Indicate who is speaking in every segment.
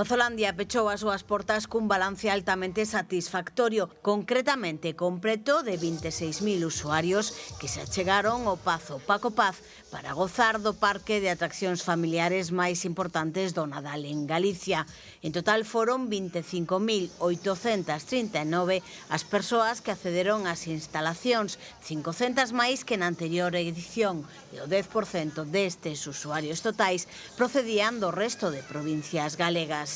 Speaker 1: Pazolandia pechou as súas portas cun balance altamente satisfactorio, concretamente con preto de 26.000 usuarios que se achegaron ao Pazo Paco Paz para gozar do parque de atraccións familiares máis importantes do Nadal en Galicia. En total foron 25.839 as persoas que accederon ás instalacións, 500 máis que na anterior edición, e o 10% destes usuarios totais procedían do resto de provincias galegas.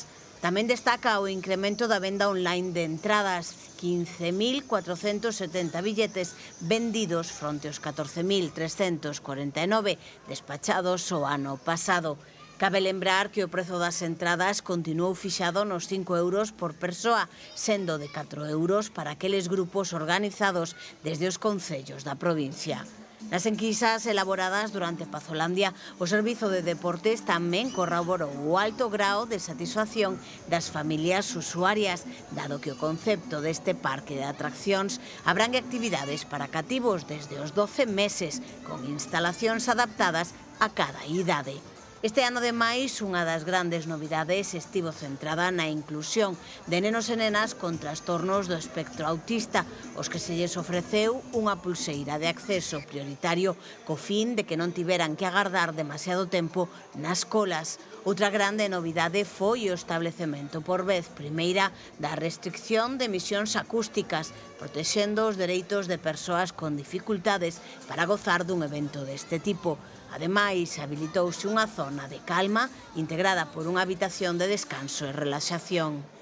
Speaker 1: Tamén destaca o incremento da venda online de entradas, 15.470 billetes vendidos fronte aos 14.349 despachados o ano pasado. Cabe lembrar que o prezo das entradas continuou fixado nos 5 euros por persoa, sendo de 4 euros para aqueles grupos organizados desde os concellos da provincia. Nas enquisas elaboradas durante Pazolandia, o Servizo de Deportes tamén corroborou o alto grao de satisfacción das familias usuarias, dado que o concepto deste parque de atraccións abrangue actividades para cativos desde os 12 meses, con instalacións adaptadas a cada idade. Este ano, ademais, unha das grandes novidades estivo centrada na inclusión de nenos e nenas con trastornos do espectro autista, os que se lles ofreceu unha pulseira de acceso prioritario co fin de que non tiveran que agardar demasiado tempo nas colas. Outra grande novidade foi o establecemento por vez primeira da restricción de emisións acústicas, protexendo os dereitos de persoas con dificultades para gozar dun evento deste tipo. Ademais, habilitouse unha zona de calma integrada por unha habitación de descanso e relaxación.